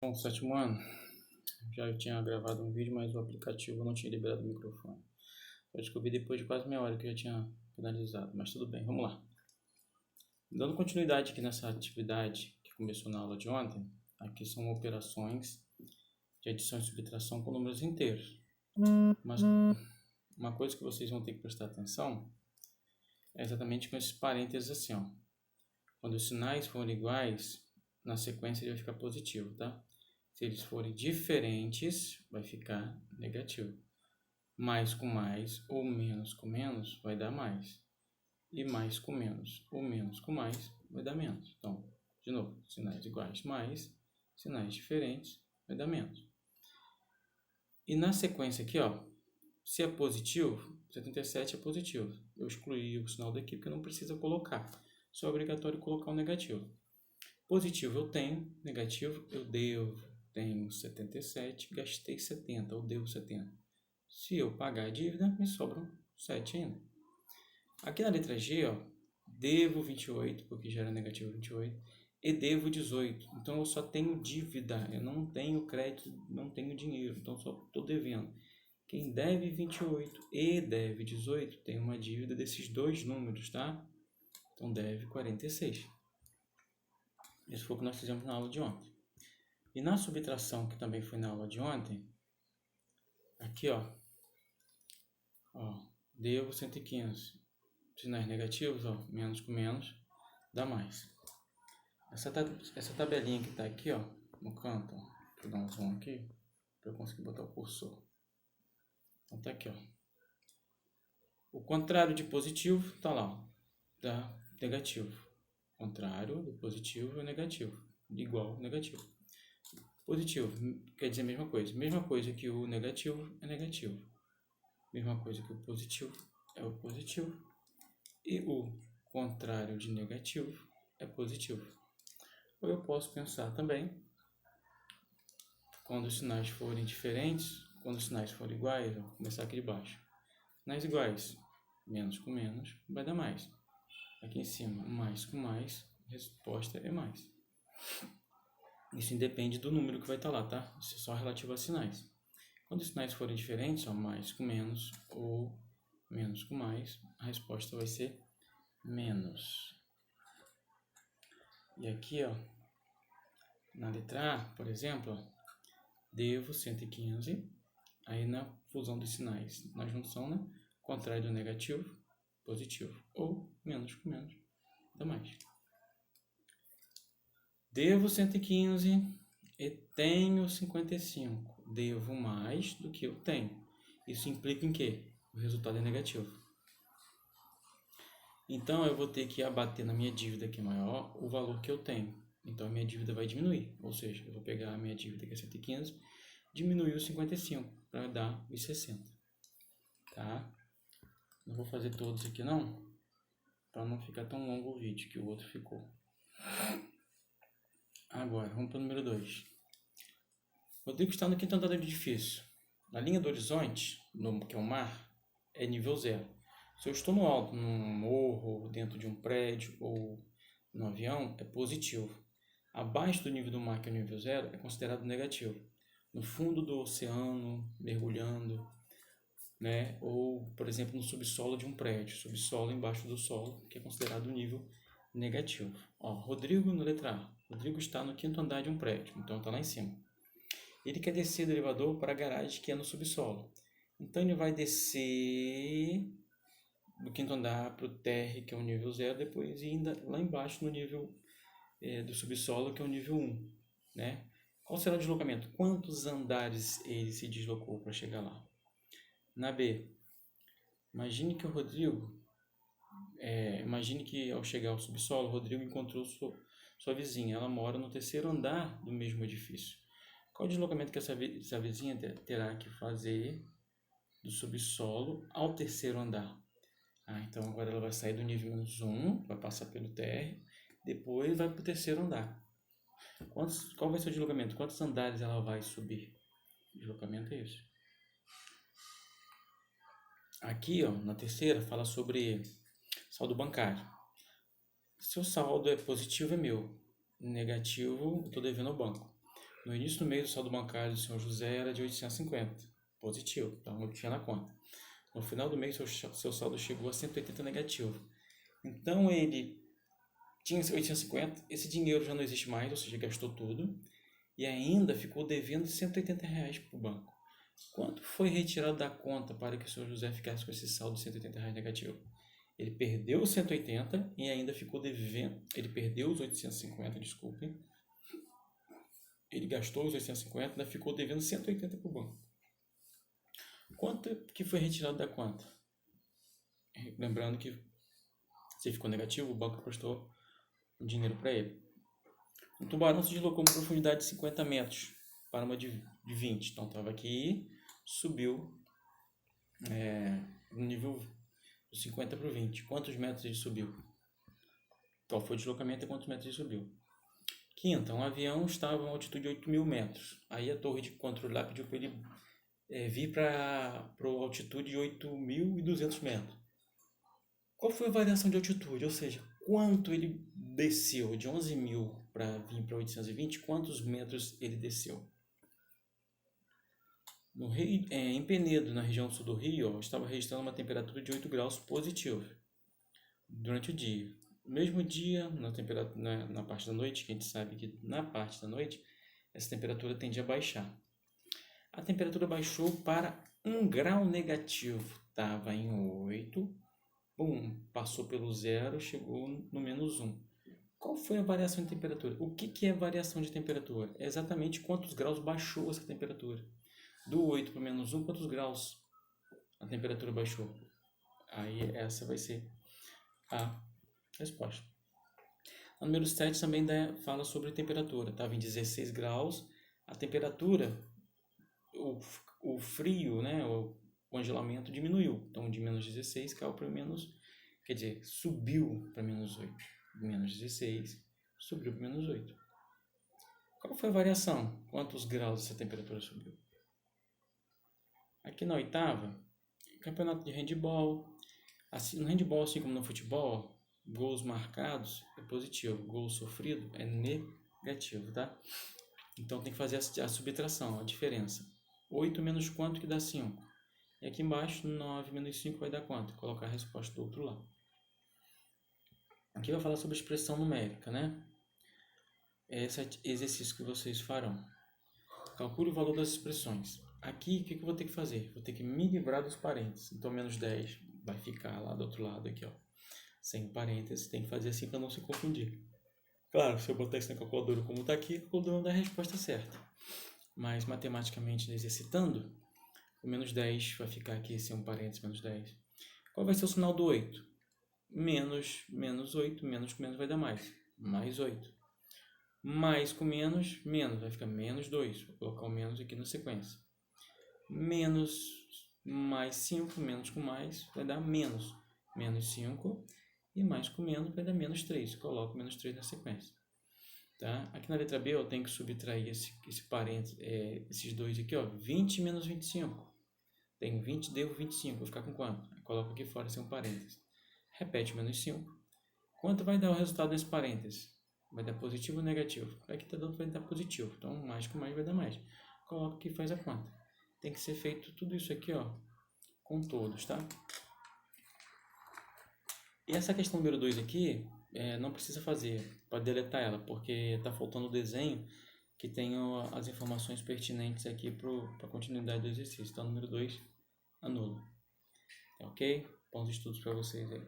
Bom, sétimo ano, já eu tinha gravado um vídeo, mas o aplicativo não tinha liberado o microfone. Eu descobri depois de quase meia hora que eu já tinha finalizado, mas tudo bem, vamos lá. Dando continuidade aqui nessa atividade que começou na aula de ontem, aqui são operações de adição e subtração com números inteiros. Mas uma coisa que vocês vão ter que prestar atenção é exatamente com esses parênteses assim, ó. Quando os sinais forem iguais, na sequência ele vai ficar positivo, tá? Se eles forem diferentes, vai ficar negativo. Mais com mais ou menos com menos vai dar mais. E mais com menos ou menos com mais vai dar menos. Então, de novo, sinais iguais mais, sinais diferentes vai dar menos. E na sequência aqui, ó, se é positivo, 77 é positivo. Eu excluí o sinal daqui porque não precisa colocar. Só é obrigatório colocar o negativo. Positivo eu tenho, negativo eu devo. Tenho 77, gastei 70, eu devo 70. Se eu pagar a dívida, me sobram 7 ainda. Aqui na letra G, ó, devo 28, porque já era negativo 28, e devo 18. Então eu só tenho dívida, eu não tenho crédito, não tenho dinheiro, então só estou devendo. Quem deve 28 e deve 18 tem uma dívida desses dois números, tá? Então deve 46. Isso foi o que nós fizemos na aula de ontem. E na subtração, que também foi na aula de ontem, aqui, ó, devo 115. Sinais negativos, ó, menos com menos, dá mais. Essa tabelinha que está aqui, ó, no canto, ó, deixa eu dar um zoom aqui, para eu conseguir botar o cursor. Então tá aqui, ó. O contrário de positivo tá lá, ó, dá negativo. O contrário do positivo é negativo, igual negativo. Positivo quer dizer a mesma coisa. Mesma coisa que o negativo é negativo. Mesma coisa que o positivo é o positivo. E o contrário de negativo é positivo. Ou eu posso pensar também, quando os sinais forem diferentes, quando os sinais forem iguais, vou começar aqui de baixo. Sinais iguais, menos com menos, vai dar mais. Aqui em cima, mais com mais, a resposta é mais. Isso independe do número que vai estar lá, tá? Isso é só relativo a sinais. Quando os sinais forem diferentes, ó, mais com menos ou menos com mais, a resposta vai ser menos. E aqui, ó, na letra A, por exemplo, ó, devo 115, aí na fusão dos sinais, na junção, né? Contrário do negativo, positivo, ou menos com menos, dá mais. Devo 115 e tenho 55. Devo mais do que eu tenho. Isso implica em quê? O resultado é negativo. Então, eu vou ter que abater na minha dívida que é maior o valor que eu tenho. Então, a minha dívida vai diminuir. Ou seja, eu vou pegar a minha dívida que é 115, diminuir os 55 para dar os 60. Tá? Não vou fazer todos aqui não, para não ficar tão longo o vídeo que o outro ficou. Agora, vamos para o número 2. Rodrigo está no quinto andar do edifício. Na linha do horizonte, que é o mar, é nível 0. Se eu estou no alto, num morro, dentro de um prédio ou no avião, é positivo. Abaixo do nível do mar, que é o nível 0, é considerado negativo. No fundo do oceano, mergulhando, né? Ou, por exemplo, no subsolo de um prédio, subsolo embaixo do solo, que é considerado nível negativo. Ó, Rodrigo, na letra A. Rodrigo está no quinto andar de um prédio, então está lá em cima. Ele quer descer do elevador para a garagem que é no subsolo. Então ele vai descer do quinto andar para o térreo, que é o nível 0, depois ainda lá embaixo no nível do subsolo, que é o nível 1. Né? Qual será o deslocamento? Quantos andares ele se deslocou para chegar lá? Na B, imagine que o Rodrigo, imagine que ao chegar ao subsolo, o Rodrigo encontrou sua vizinha. Ela mora no terceiro andar do mesmo edifício. Qual o deslocamento que essa vizinha terá que fazer do subsolo ao terceiro andar? Então agora ela vai sair do nível menos 1, vai passar pelo térreo, depois vai para o terceiro andar. Qual vai ser o deslocamento? Quantos andares ela vai subir? O deslocamento é isso. Aqui, ó, na terceira, fala sobre saldo bancário. Se o saldo é positivo, é meu. Negativo, eu estou devendo ao banco. No início do mês, o saldo bancário do senhor José era de 850, positivo, então eu tinha na conta. No final do mês, seu saldo chegou a 180 negativo. Então ele tinha 850, esse dinheiro já não existe mais, ou seja, gastou tudo, e ainda ficou devendo R$ 180 para o banco. Quanto foi retirado da conta para que o senhor José ficasse com esse saldo de R$ 180 negativo? Ele perdeu os 180 e ainda ficou devendo. Ele perdeu os 850, desculpe. Ele gastou os 850 e ainda ficou devendo 180 para o banco. Quanto que foi retirado da conta? Lembrando que se ficou negativo, o banco prestou o dinheiro para ele. O tubarão se deslocou uma profundidade de 50 metros para uma de 20. Então estava aqui, subiu no nível de 50 para o 20. Quantos metros ele subiu? Qual foi o deslocamento e quantos metros ele subiu? Quinta, um avião estava a altitude de 8.000 metros. Aí a torre de controle lá pediu para ele vir para a altitude de 8.200 metros. Qual foi a variação de altitude? Ou seja, quanto ele desceu de 11.000 para vir para 820, quantos metros ele desceu? Em Penedo, na região sul do Rio, estava registrando uma temperatura de 8 graus positivo durante o dia. No mesmo dia, na parte da noite, que a gente sabe que na parte da noite, essa temperatura tende a baixar. A temperatura baixou para 1 grau negativo. Estava em 8, passou pelo zero, chegou no -1. Qual foi a variação de temperatura? O que é variação de temperatura? É exatamente quantos graus baixou essa temperatura. Do 8 para -1, quantos graus a temperatura baixou? Aí essa vai ser a resposta. O número 7 também fala sobre temperatura. Estava em 16 graus. A temperatura, o frio, né, o congelamento diminuiu. Então, de -16 caiu para subiu para -8. -16 subiu para -8. Qual foi a variação? Quantos graus essa temperatura subiu? Aqui na oitava, campeonato de handebol. Assim, no handebol, assim como no futebol, gols marcados é positivo, gol sofrido é negativo, tá? Então tem que fazer a subtração, a diferença. 8 menos quanto que dá 5? E aqui embaixo, 9 menos 5 vai dar quanto? Colocar a resposta do outro lado. Aqui vai falar sobre expressão numérica, né? Esse é exercício que vocês farão. Calcule o valor das expressões. Aqui, o que eu vou ter que fazer? Vou ter que me livrar dos parênteses. Então, menos 10 vai ficar lá do outro lado, aqui, ó. Sem parênteses, tem que fazer assim para não se confundir. Claro, se eu botar isso na calculadora como está aqui, a calculadora não dá a resposta certa. Mas, matematicamente, exercitando, o menos 10 vai ficar aqui sem um parênteses, menos 10. Qual vai ser o sinal do 8? Menos 8, menos com menos vai dar mais 8. Mais com menos, vai ficar menos 2. Vou colocar o menos aqui na sequência. Menos mais 5, menos com mais, vai dar menos 5. E mais com menos vai dar menos 3. Coloco menos 3 na sequência. Tá? Aqui na letra B eu tenho que subtrair esse parênteses, esses dois aqui, ó, 20 menos 25. Tenho 20, devo 25. Vou ficar com quanto? Coloco aqui fora sem um parênteses. Repete menos 5. Quanto vai dar o resultado desse parênteses? Vai dar positivo ou negativo? Aqui está dando vai dar positivo. Então, mais com mais vai dar mais. Coloco aqui e faz a conta. Tem que ser feito tudo isso aqui, ó, com todos, tá? E essa questão número 2 aqui, não precisa fazer, pode deletar ela, porque está faltando o desenho que tem as informações pertinentes aqui para a continuidade do exercício. Então, número 2, anula. Ok? Bons estudos para vocês aí.